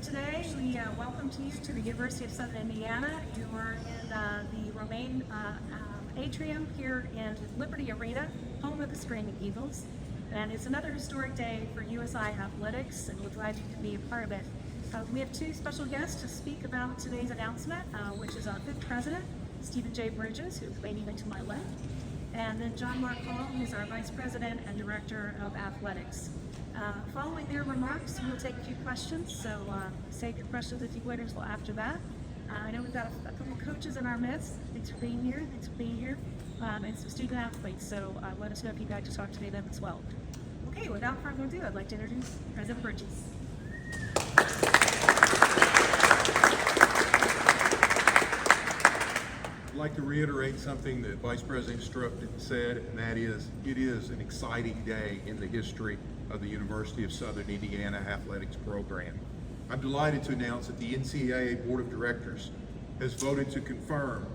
today. We welcome you to the University of Southern Indiana. You are in the Romaine atrium here in Liberty Arena, home of the Screaming Eagles. And it's another historic day for USI athletics, and we're glad you can be a part of it. We have two special guests to speak about today's announcement, which is our fifth president, Stephen J. Bridges, who's waiting to my left, and then John Mark Hall, who's our vice president and director of athletics. Following their remarks, we'll take a few questions, so save your questions if you would until after that. I know we've got a couple coaches in our midst. Thanks for being here, and some student athletes, so let us know if you'd like to talk to them as well. Okay, without further ado, I'd like to introduce President Bridges. I'd like to reiterate something that Vice President Strupp said, and that is, it is an exciting day in the history of the University of Southern Indiana athletics program. I'm delighted to announce that the NCAA Board of Directors has voted to confirm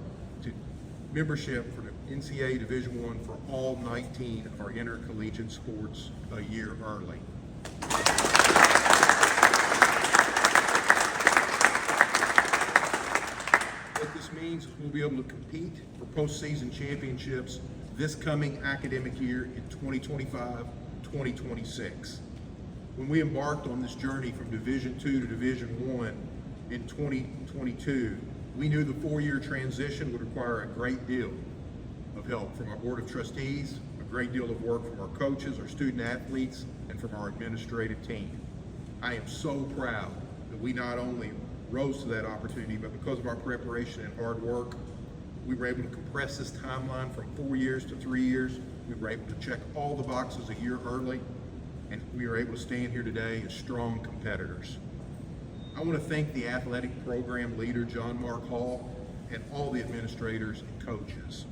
membership for the NCAA Division I for all 19 of our intercollegiate sports a year early. What this means is we'll be able to compete for postseason championships this coming academic year in 2025-2026. When we embarked on this journey from Division II to Division I in 2022, we knew the four-year transition would require a great deal of help from our Board of Trustees, a great deal of work from our coaches, our student athletes, and from our administrative team. I am so proud that we not only rose to that opportunity, but because of our preparation and hard work, we were able to compress this timeline from 4 years to 3 years. We were able to check all the boxes a year early, and we are able to stand here today as strong competitors. I want to thank the athletic program leader, John Mark Hall, and all the administrators and coaches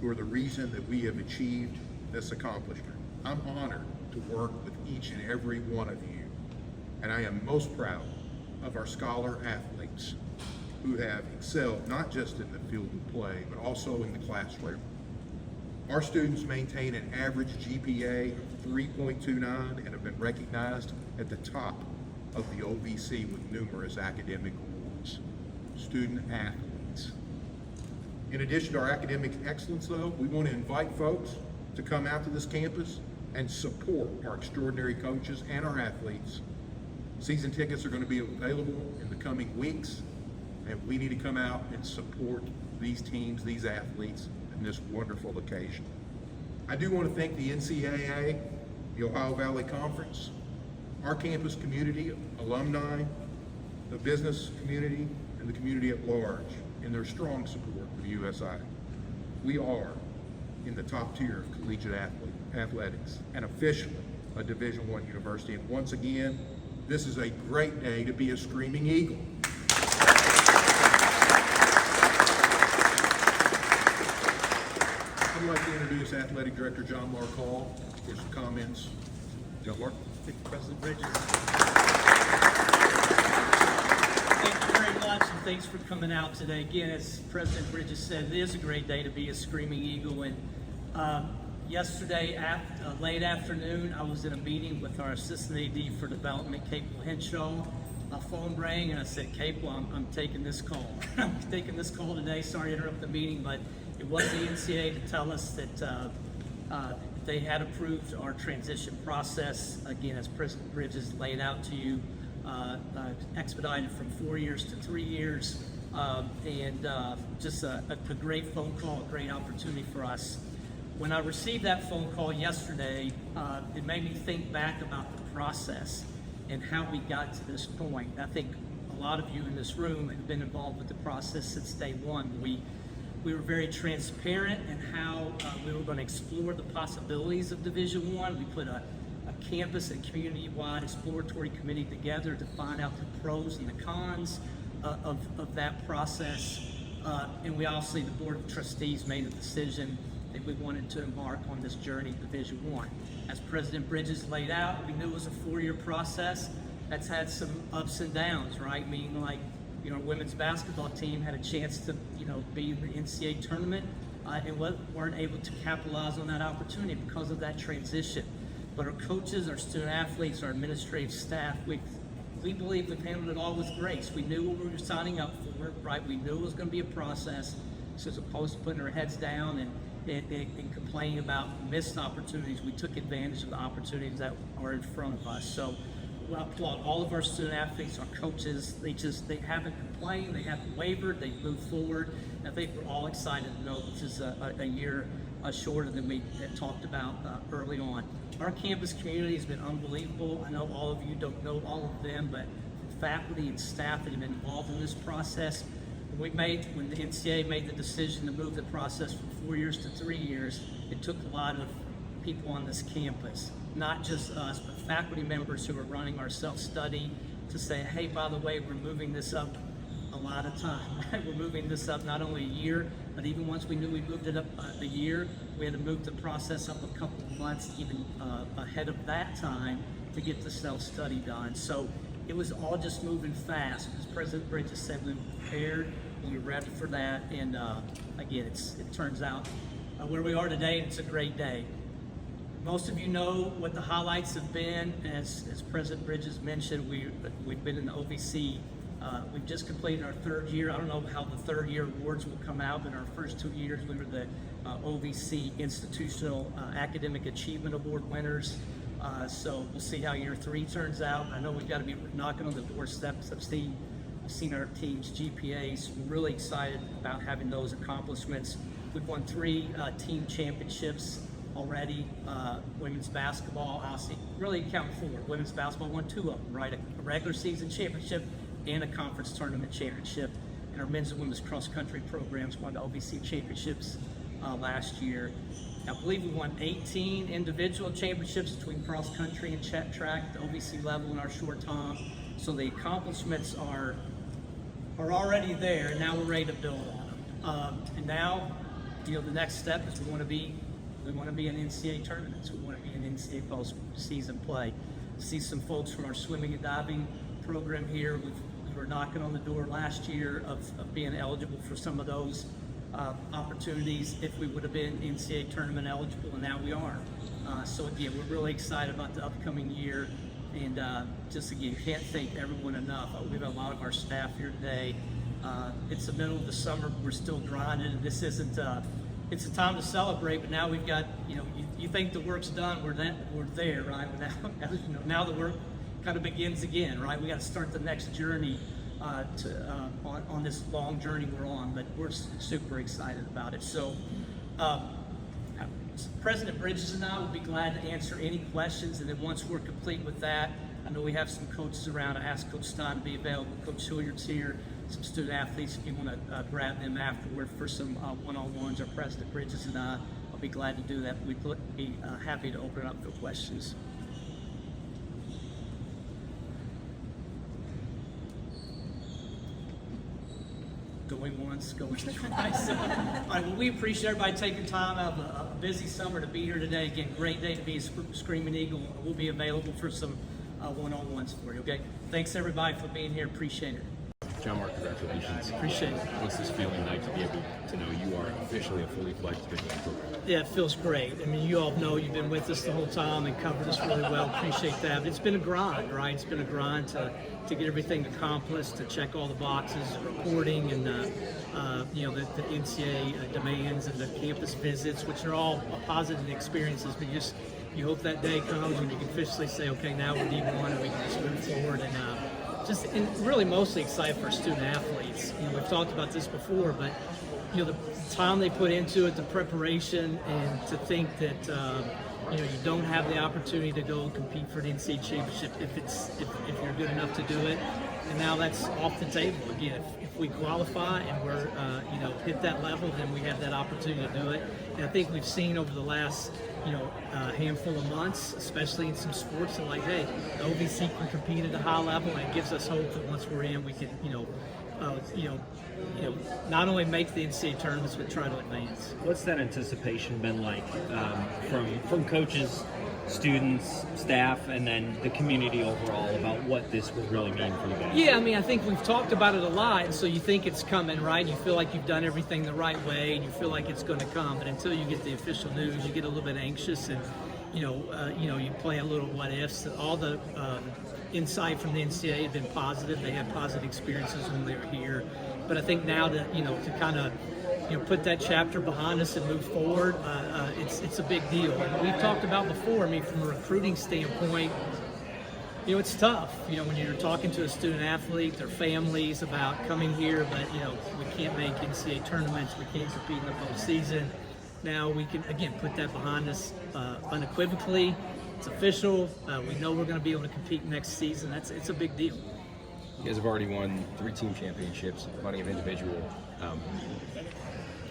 who are the reason that we have achieved this accomplishment. I'm honored to work with each and every one of you, and I am most proud of our scholar athletes who have excelled not just in the field of play, but also in the classroom. Our students maintain an average GPA of 3.29 and have been recognized at the top of the OVC with numerous academic awards. Student athletes. In addition to our academic excellence though, we want to invite folks to come out to this campus and support our extraordinary coaches and our athletes. Season tickets are going to be available in the coming weeks, and we need to come out and support these teams, these athletes, in this wonderful occasion. I do want to thank the NCAA, the Ohio Valley Conference, our campus community, alumni, the business community, and the community at large in their strong support of USI. We are in the top tier of collegiate athletics and officially a Division I university. And once again, this is a great day to be a Screaming Eagle. I'd like to introduce Athletic Director John Mark Hall for some comments. John Mark. Thank you, President Bridges. Thank you very much, and thanks for coming out today. Again, as President Bridges said, it is a great day to be a Screaming Eagle. And yesterday, late afternoon, I was in a meeting with our Assistant AD for Development, Capel Henshaw. My phone rang, and I said, Capel, I'm taking this call. I'm taking this call today. Sorry to interrupt the meeting, but it was the NCAA to tell us that they had approved our transition process, again, as President Bridges laid out to you, expedited from 4 years to 3 years, and just a great phone call, a great opportunity for us. When I received that phone call yesterday, it made me think back about the process and how we got to this point. I think a lot of you in this room have been involved with the process since day one. We were very transparent in how we were going to explore the possibilities of Division I. We put a campus and community-wide exploratory committee together to find out the pros and the cons of that process. And we obviously, the Board of Trustees made a decision that we wanted to embark on this journey of Division I. As President Bridges laid out, we knew it was a 4-year process that's had some ups and downs, right? Meaning, like, our women's basketball team had a chance to, be in the NCAA tournament and weren't able to capitalize on that opportunity because of that transition. But our coaches, our student athletes, our administrative staff, we believe we've handled it all with grace. We knew what we were signing up for, right? We knew it was going to be a process. So as opposed to putting our heads down and complaining about missed opportunities, we took advantage of the opportunities that are in front of us. So I applaud all of our student athletes, our coaches. They haven't complained, they haven't wavered, they've moved forward. And I think we're all excited to know this is a year shorter than we had talked about early on. Our campus community has been unbelievable. I know all of you don't know all of them, but faculty and staff that have been involved in this process. When the NCAA made the decision to move the process from 4 years to 3 years, it took a lot of people on this campus, not just us, but faculty members who are running our self-study to say, hey, by the way, we're moving this up a lot of time. We're moving this up not only a year, but even once we knew we moved it up a year, we had to move the process up a couple of months, even ahead of that time, to get the self-study done. So it was all just moving fast. As President Bridges said, we were prepared, we were ready for that, and again, it turns out where we are today, it's a great day. Most of you know what the highlights have been. As President Bridges mentioned, we've been in the OVC. We've just completed our 3rd year. I don't know how the 3rd year awards will come out, but in our first 2 years, we were the OVC Institutional Academic Achievement Award winners. So we'll see how year 3 turns out. I know we've got to be knocking on the doorsteps. I've seen our team's GPAs. We're really excited about having those accomplishments. We've won 3 team championships already. Women's basketball, obviously, really counting 4. Women's basketball won 2 of them, right? A regular season championship and a conference tournament championship. And our men's and women's cross country programs won the OVC championships last year. I believe we won 18 individual championships between cross country and track at the OVC level in our short time. So the accomplishments are already there, and now we're ready to build on them. And now, the next step is we want to be in NCAA tournaments. We want to be in NCAA postseason play. See some folks from our swimming and diving program here. We were knocking on the door last year of being eligible for some of those opportunities if we would have been NCAA tournament eligible, and now we are. So again, we're really excited about the upcoming year, and just again, can't thank everyone enough. We have a lot of our staff here today. It's the middle of the summer, we're still grinding, and this isn't, it's a time to celebrate, but now we've got, you think the work's done, we're there, right? Now the work kind of begins again, right? We got to start the next journey on this long journey we're on, but we're super excited about it. So President Bridges and I will be glad to answer any questions, and then once we're complete with that, I know we have some coaches around. I asked Coach Stein to be available. Coach Hilliard's here, some student athletes, if you want to grab them afterward for some one-on-ones, or President Bridges and I'll be glad to do that. We'd be happy to open it up for questions. Going once, going twice. All right, well, we appreciate everybody taking time out of a busy summer to be here today. Again, great day to be a Screaming Eagle. We'll be available for some one-on-ones for you, okay? Thanks, everybody, for being here. Appreciate it. John Mark, congratulations. Appreciate it. What's this feeling like to be able to know you are officially a fully fledged Big Ten program? Yeah, it feels great. I mean, you all know you've been with us the whole time and covered us really well. Appreciate that. But it's been a grind, right? It's been a grind to get everything accomplished, to check all the boxes, reporting, and the NCAA demands and the campus visits, which are all positive experiences. But you hope that day comes and you can officially say, okay, now we're D1 and we can just move forward. And really mostly excited for student athletes. We've talked about this before, but the time they put into it, the preparation, and to think that you don't have the opportunity to go compete for an NCAA championship if you're good enough to do it, and now that's off the table again. If we qualify and we're hit that level, then we have that opportunity to do it. And I think we've seen over the last handful of months, especially in some sports, and like, hey, the OVC can compete at a high level, and it gives us hope that once we're in, we can, not only make the NCAA tournaments, but try to advance. What's that anticipation been like from coaches, students, staff, and then the community overall about what this would really mean for you guys? Yeah, I mean, I think we've talked about it a lot, and so you think it's coming, right? You feel like you've done everything the right way, and you feel like it's going to come, but until you get the official news, you get a little bit anxious, and you play a little what ifs. All the insight from the NCAA had been positive. They had positive experiences when they were here. But I think now that, to kind of, put that chapter behind us and move forward, it's a big deal. And we've talked about before, from a recruiting standpoint, it's tough, when you're talking to a student athlete, their families about coming here, but, we can't make NCAA tournaments, we can't compete in the postseason. Now we can, again, put that behind us unequivocally. It's official. We know we're going to be able to compete next season. It's a big deal. You guys have already won 3 team championships, plenty of individual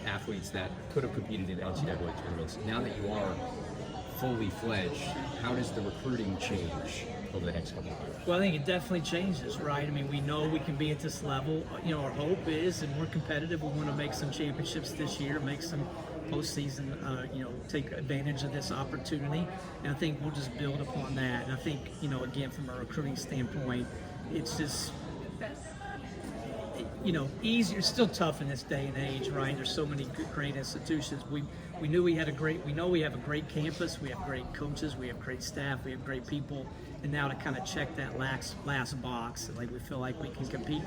athletes that could have competed in NCAA tournaments. Now that you are fully fledged, how does the recruiting change over the next couple of years? Well, I think it definitely changes, right? We know we can be at this level. Our hope is, and we're competitive, we want to make some championships this year, make some postseason, take advantage of this opportunity. And I think we'll just build upon that. And I think, again, from a recruiting standpoint, it's just, easier. It's still tough in this day and age, right? There's so many great institutions. We know we have a great campus, we have great coaches, we have great staff, we have great people. And now to kind of check that last box, we feel like we can compete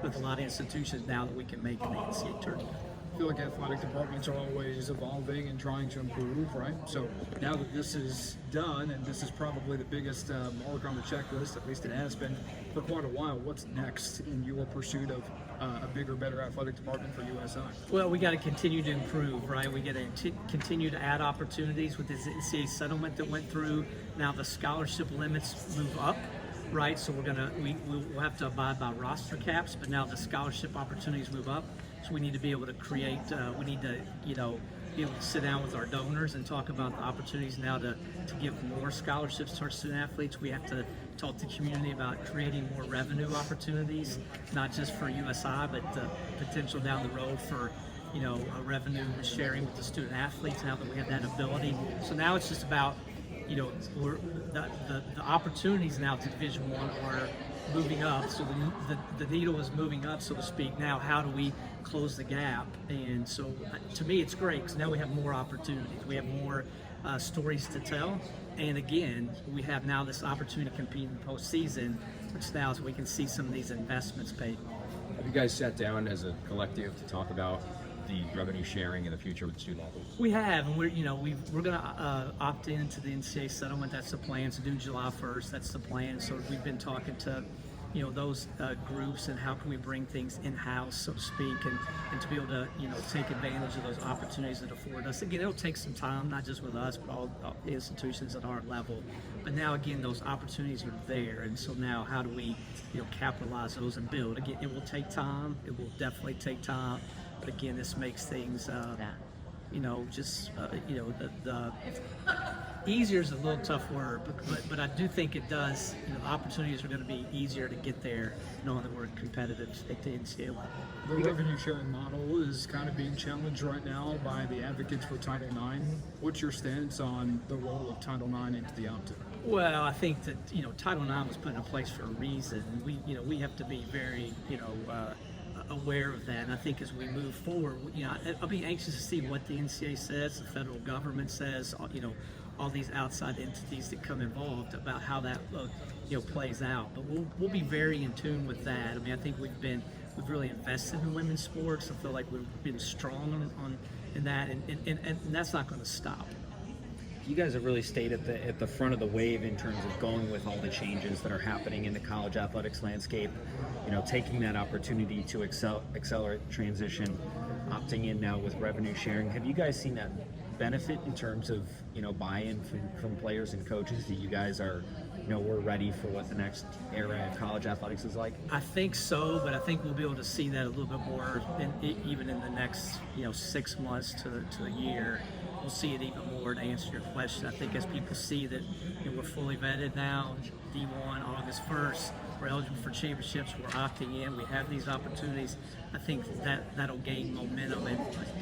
with a lot of institutions now that we can make an NCAA tournament. I feel like athletic departments are always evolving and trying to improve, right? So now that this is done, and this is probably the biggest mark on the checklist, at least it has been for quite a while, what's next in your pursuit of a bigger, better athletic department for USI? Well, we got to continue to improve, right? We got to continue to add opportunities with this NCAA settlement that went through. Now the scholarship limits move up, right? So we'll have to abide by roster caps, but now the scholarship opportunities move up. So we need to be able to create, we need to, be able to sit down with our donors and talk about the opportunities now to give more scholarships to our student athletes. We have to talk to the community about creating more revenue opportunities, not just for USI, but the potential down the road for, a revenue sharing with the student athletes now that we have that ability. So now it's just about, the opportunities now to Division I are moving up, so the needle is moving up, so to speak. Now, how do we close the gap? And so, to me, it's great because now we have more opportunities. We have more stories to tell, and again, we have now this opportunity to compete in the postseason, which now is we can see some of these investments paid. Have you guys sat down as a collective to talk about the revenue sharing in the future with student athletes? We have, and we're going to opt into the NCAA settlement. That's the plan. To do July 1st. That's the plan. So we've been talking to, those groups and how can we bring things in-house, so to speak, and to be able to, take advantage of those opportunities that afford us. Again, it'll take some time, not just with us, but all the institutions at our level. But now, again, those opportunities are there, and so now how do we, capitalize those and build? Again, it will take time. It will definitely take time. But again, this makes things, the easier is a little tough word, but I do think it does. The opportunities are going to be easier to get there, knowing that we're competitive at the NCAA level. The revenue sharing model is kind of being challenged right now by the advocates for Title IX. What's your stance on the role of Title IX into the opt-in? Well, I think that Title IX was put in place for a reason. We have to be very aware of that, and I think as we move forward, I'll be anxious to see what the NCAA says, the federal government says, all these outside entities that come involved about how that plays out. But we'll be very in tune with that. I think we've really invested in women's sports. I feel like we've been strong in that, and that's not going to stop. You guys have really stayed at the front of the wave in terms of going with all the changes that are happening in the college athletics landscape, taking that opportunity to accelerate transition, opting in now with revenue sharing. Have you guys seen that benefit in terms of, buy-in from players and coaches that you guys are, we're ready for what the next era of college athletics is like? I think so, but I think we'll be able to see that a little bit more even in the next, 6 months to a year. We'll see it even more. To answer your question, I think as people see that we're fully vetted now, D1 August 1st, we're eligible for championships, we're opting in, we have these opportunities. I think that'll gain momentum,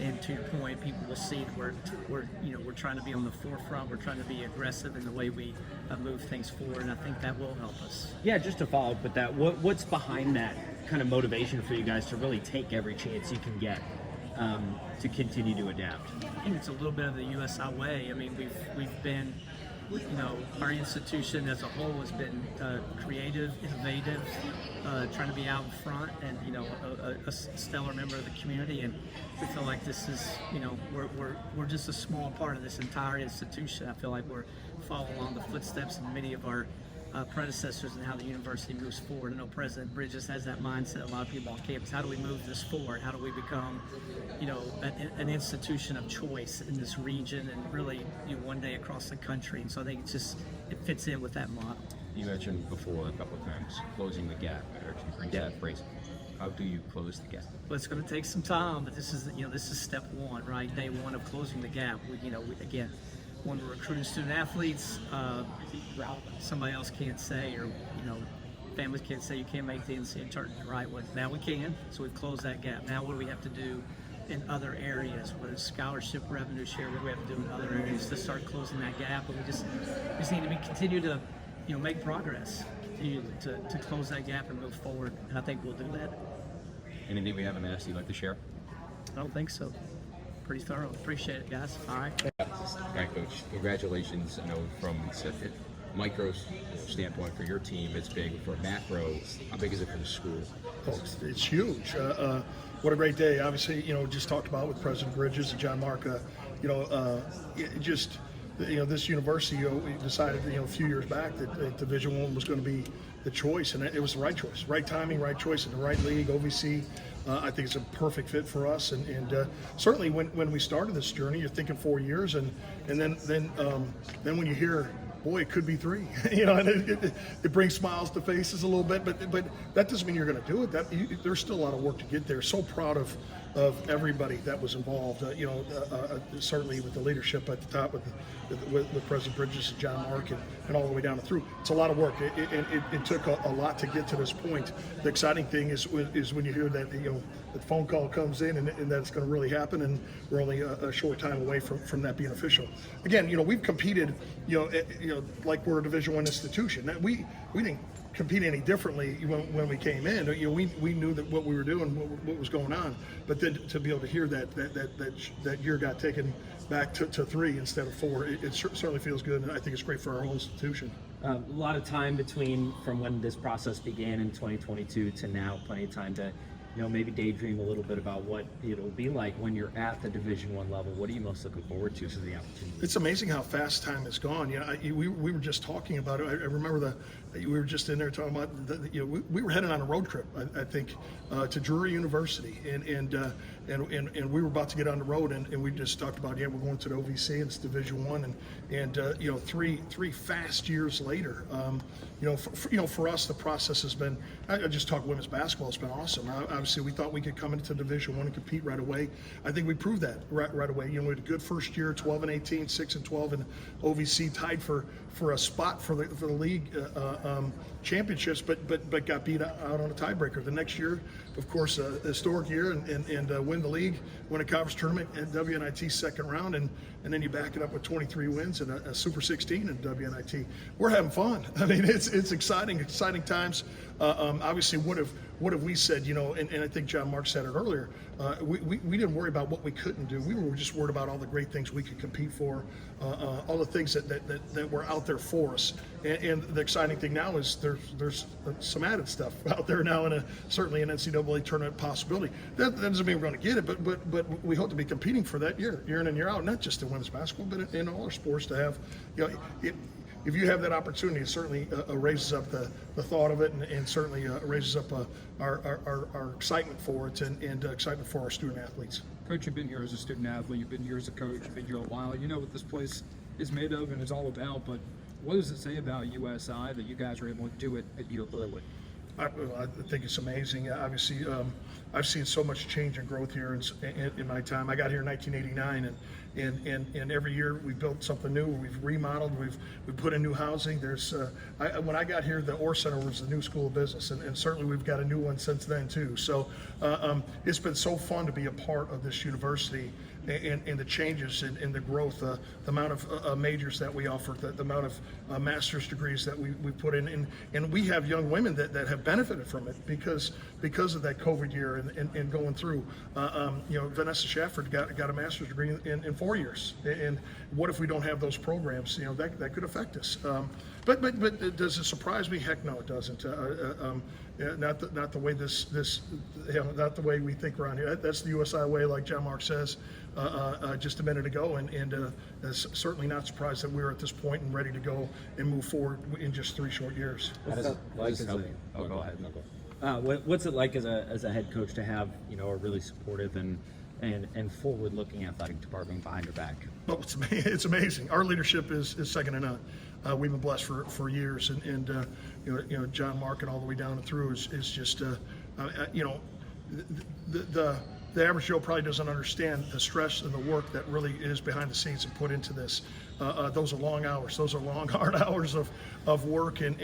and to your point, people will see that we're trying to be on the forefront, we're trying to be aggressive in the way we move things forward, and I think that will help us. Yeah, just to follow up with that, what's behind that kind of motivation for you guys to really take every chance you can get to continue to adapt? I think it's a little bit of the USI way. I mean, we've been, our institution as a whole has been creative, innovative, trying to be out in front, and a stellar member of the community. And we feel like this is, we're just a small part of this entire institution. I feel like we're following along the footsteps of many of our predecessors and how the university moves forward. I know President Bridges has that mindset. A lot of people on campus. How do we move this forward? How do we become, an institution of choice in this region and really, one day across the country? And so I think it fits in with that model. You mentioned before a couple of times closing the gap, or to bring that phrase. How do you close the gap? Well, it's going to take some time, but this is step one, right? Day one of closing the gap. Again, when we're recruiting student athletes, somebody else can't say, or families can't say you can't make the NCAA tournament, right? Well, now we can, so we've closed that gap. Now what do we have to do in other areas, whether it's scholarship, revenue share, what do we have to do in other areas to start closing that gap? And we just need to continue to make progress, continue to close that gap and move forward, and I think we'll do that. Anything we haven't asked you'd like to share? I don't think so. Pretty thorough. Appreciate it, guys. All right. All right, Coach. Congratulations. I know from a micro standpoint for your team, it's big. For macro, how big is it for the school? Oh, it's huge. What a great day. Obviously, just talked about with President Bridges and John Mark, this university, we decided, a few years back that Division I was going to be the choice, and it was the right choice, right timing, right choice in the right league. OVC, I think it's a perfect fit for us, and certainly when we started this journey, you're thinking 4 years, and then when you hear, boy, it could be 3, and it brings smiles to faces a little bit, but that doesn't mean you're going to do it. There's still a lot of work to get there. So proud of everybody that was involved, certainly with the leadership at the top with President Bridges and John Mark and all the way down and through. It's a lot of work. It took a lot to get to this point. The exciting thing is when you hear that the phone call comes in and that it's going to really happen, and we're only a short time away from that being official. Again, we've competed, like we're a Division I institution. We didn't compete any differently when we came in. We knew that what we were doing, what was going on, but then to be able to hear that year got taken back to 3 instead of 4, it certainly feels good, and I think it's great for our whole institution. A lot of time from when this process began in 2022 to now, plenty of time to maybe daydream a little bit about what it'll be like when you're at the Division I level. What are you most looking forward to for the opportunity? It's amazing how fast time has gone. We were just talking about it. I remember we were just in there talking about we were heading on a road trip, I think, to Drury University, and we were about to get on the road, and we just talked about we're going to the OVC, and it's Division I, and three fast years later. For us, the process has been. I just talk women's basketball. It's been awesome. Obviously, we thought we could come into Division I and compete right away. I think we proved that right away. We had a good first year, 12-18, 6-12, and OVC tied for a spot for the league championships, but got beat out on a tiebreaker. The next year, of course, a historic year, and win the league, win a conference tournament and WNIT second round, and then you back it up with 23 wins and a Super 16 in WNIT. We're having fun. I mean, it's exciting times. Obviously, what have we said? And I think John Mark said it earlier. We didn't worry about what we couldn't do. We were just worried about all the great things we could compete for, all the things that were out there for us. And the exciting thing now is there's some added stuff out there now, and certainly an NCAA tournament possibility. That doesn't mean we're going to get it, but we hope to be competing for that year in and year out, not just in women's basketball, but in all our sports to have. If you have that opportunity, it certainly raises up the thought of it, and certainly raises up our excitement for it, and excitement for our student athletes. Coach, you've been here as a student athlete, you've been here as a coach, you've been here a while. You know what this place is made of and is all about, but what does it say about USI that you guys are able to do it at Euclid? I think it's amazing. Obviously, I've seen so much change and growth here in my time. I got here in 1989, and every year we built something new. We've remodeled. We've put in new housing. When I got here, the Orr Center was the new school of business, and certainly we've got a new one since then too. So it's been so fun to be a part of this university. and the changes in the growth, the amount of majors that we offer, the amount of master's degrees that we put in, and we have young women that have benefited from it because of that COVID year and going through. Vanessa Shafford got a master's degree in 4 years, and what if we don't have those programs? That could affect us. But does it surprise me? Heck no, it doesn't. Not the way not the way we think around here. That's the USI way, like John Mark says just a minute ago, and certainly not surprised that we're at this point and ready to go and move forward in just 3 short years. What's it like as a head coach to have a really supportive and forward-looking athletic department behind your back? Well, it's amazing. Our leadership is second to none. We've been blessed for years, and John Mark and all the way down and through is just the average Joe probably doesn't understand the stress and the work that really is behind the scenes and put into this. Those are long hours. Those are long, hard hours of work and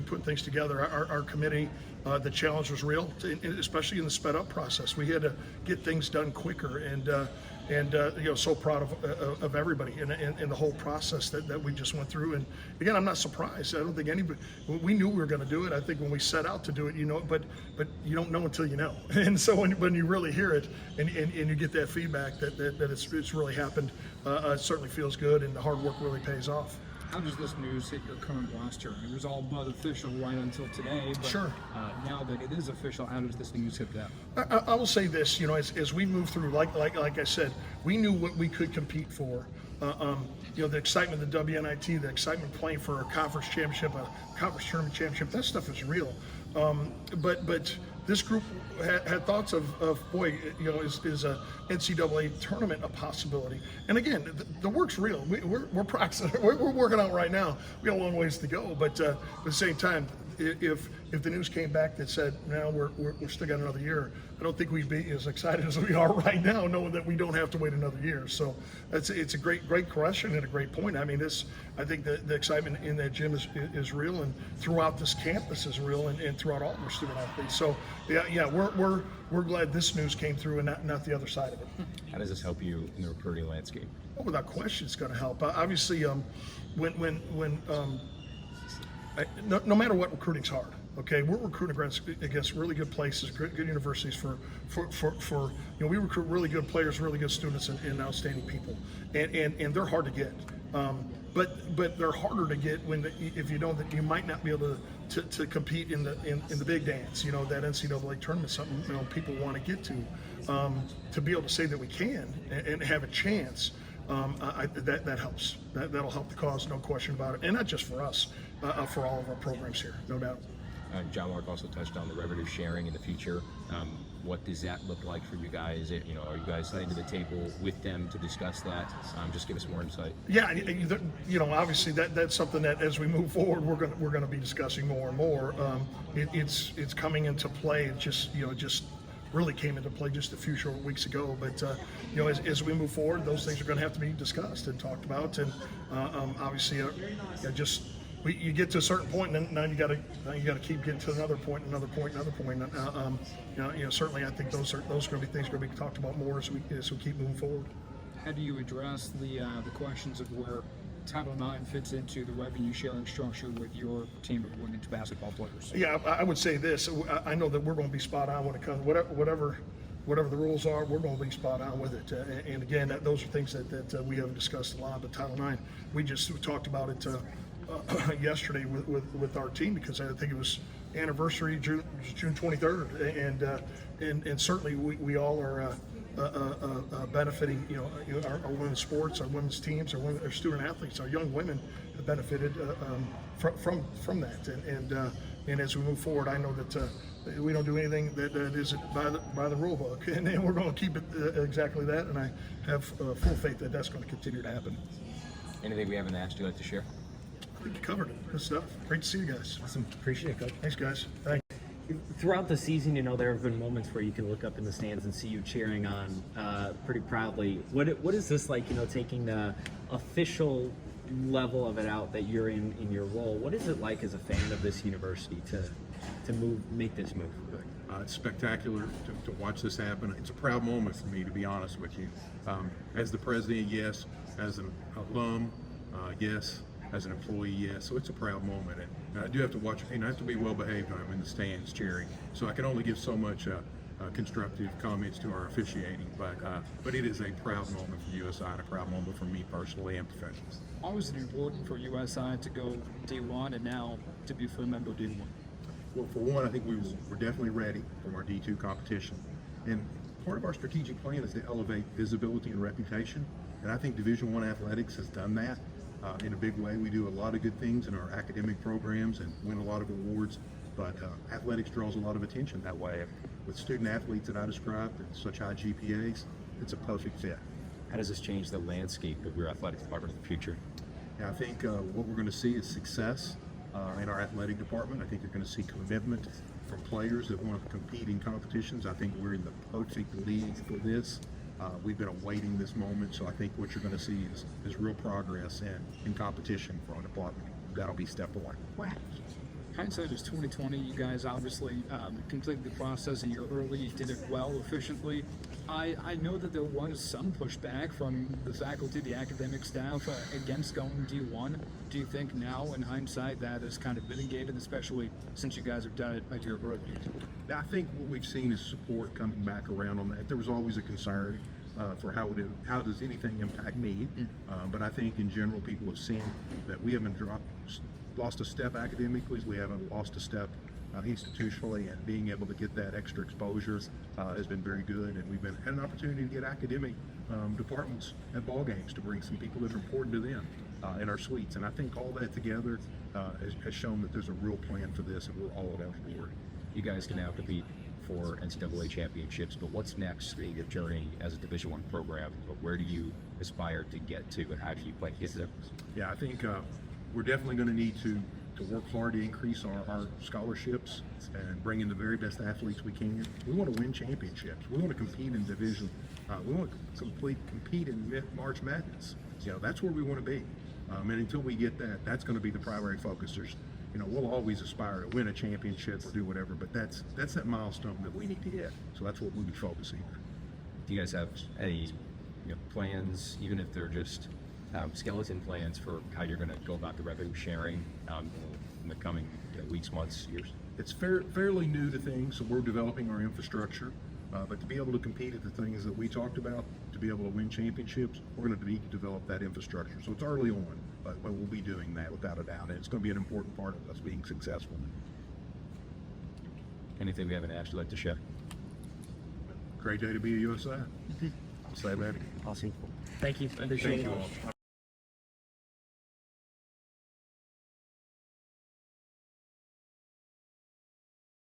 putting things together. Our committee, the challenge was real, especially in the sped up process. We had to get things done quicker, and so proud of everybody in the whole process that we just went through. And again, I'm not surprised. I don't think anybody. We knew we were going to do it. I think when we set out to do it, but you don't know until you know. And so when you really hear it and you get that feedback that it's really happened, it certainly feels good, and the hard work really pays off. How does this news hit your current roster? It was all but official right until today, but Sure. Now that it is official, how does this news hit that? I will say this, as we move through, like I said, we knew what we could compete for. The excitement of the WNIT, the excitement playing for a conference championship, a conference tournament championship, that stuff is real. But this group had thoughts of boy, is a NCAA tournament a possibility? And again, the work's real. We're practicing. We're working out right now. We got a long ways to go, but at the same time, if the news came back that said now we're still got another year, I don't think we'd be as excited as we are right now, knowing that we don't have to wait another year. So it's a great question and a great point. I mean, I think the excitement in that gym is real, and throughout this campus is real, and throughout all of our student athletes. So yeah, we're glad this news came through and not the other side of it. How does this help you in the recruiting landscape? Well, without question, it's going to help. Obviously, no matter what, recruiting's hard. Okay, we're recruiting against really good places, good universities for we recruit really good players, really good students, and outstanding people, and they're hard to get. But they're harder to get if you know that you might not be able to compete in the big dance. That NCAA tournament, something people want to get to be able to say that we can and have a chance. That helps. That'll help the cause, no question about it, and not just for us, for all of our programs here, no doubt. John Mark also touched on the revenue sharing in the future. What does that look like for you guys? Are you guys sitting to the table with them to discuss that? Just give us more insight. Yeah, obviously that's something that as we move forward, we're going to be discussing more and more. It's coming into play. It just really came into play just a few short weeks ago. But as we move forward, those things are going to have to be discussed and talked about. And obviously, you get to a certain point, and now you got to keep getting to another point. Certainly, I think those are going to be things going to be talked about more as we keep moving forward. How do you address the questions of where Title IX fits into the revenue sharing structure with your team of women's basketball players? Yeah, I would say this. I know that we're going to be spot on when it comes whatever the rules are. We're going to be spot on with it. And again, those are things that we haven't discussed a lot. But Title IX, we talked about it yesterday with our team, because I think it was anniversary June 23rd, and certainly we all are benefiting. Our women's sports, our women's teams, our student athletes, our young women have benefited from that. And as we move forward, I know that we don't do anything that isn't by the rule book, and we're going to keep it exactly that. And I have full faith that that's going to continue to happen. Anything we haven't asked you'd like to share? I think you covered it. Good stuff. Great to see you guys. Awesome. Appreciate it, Coach. Thanks, guys. Thanks. Throughout the season, there have been moments where you can look up in the stands and see you cheering on pretty proudly. What is this like, taking the official level of it out that you're in your role? What is it like as a fan of this university to make this move? It's spectacular to watch this happen. It's a proud moment for me, to be honest with you. As the president, yes. As an alum, yes. As an employee, yes. So it's a proud moment. And I do have to watch, I have to be well behaved when I'm in the stands cheering. So I can only give so much constructive comments to our officiating, but it is a proud moment for USI and a proud moment for me personally and professionally. Why was it important for USI to go D1 and now to be a full member of D1? Well, for one, I think we're definitely ready for our D2 competition. And part of our strategic plan is to elevate visibility and reputation. And I think Division I athletics has done that in a big way. We do a lot of good things in our academic programs and win a lot of awards, but athletics draws a lot of attention that way. With student athletes that I described at such high GPAs, it's a perfect fit. How does this change the landscape of your athletic department in the future? And I think what we're going to see is success in our athletic department. I think you're going to see commitment from players that want to compete in competitions. I think we're in the perfect league for this. We've been awaiting this moment, so I think what you're going to see is real progress in competition for our department. That'll be step one. Wow. Hindsight is 2020. You guys obviously completed the process a year early. You did it well, efficiently. I know that there was some pushback from the faculty, the academic staff against going D1. Do you think now, in hindsight, that is kind of mitigated, especially since you guys have done it a year early? I think what we've seen is support coming back around on that. There was always a concern for how does anything impact me, but I think in general people have seen that we haven't lost a step academically, we haven't lost a step institutionally, and being able to get that extra exposure has been very good. And we've had an opportunity to get academic departments at ball games to bring some people that are important to them in our suites. And I think all that together has shown that there's a real plan for this, and we're all on board. You guys can now compete for NCAA championships, but what's next in your journey as a Division I program? But where do you aspire to get to, and how do you plan to get there? Yeah, I think we're definitely going to need to work hard to increase our scholarships and bring in the very best athletes we can. We want to win championships. We want to compete in division. We want to compete in March Madness. That's where we want to be. And until we get that, that's going to be the primary focus. We'll always aspire to win a championship or do whatever, but that's that milestone that we need to hit. So that's what we'll be focusing on. Do you guys have any plans, even if they're just skeleton plans, for how you're going to go about the revenue sharing in the coming weeks, months, years? It's fairly new to things, so we're developing our infrastructure. But to be able to compete at the things that we talked about, to be able to win championships, we're going to need to develop that infrastructure. So it's early on, but we'll be doing that without a doubt, and it's going to be an important part of us being successful. Anything we haven't asked you'd like to share? Great day to be a USI. Say that. Awesome. Thank you. Appreciate Thank you it. all.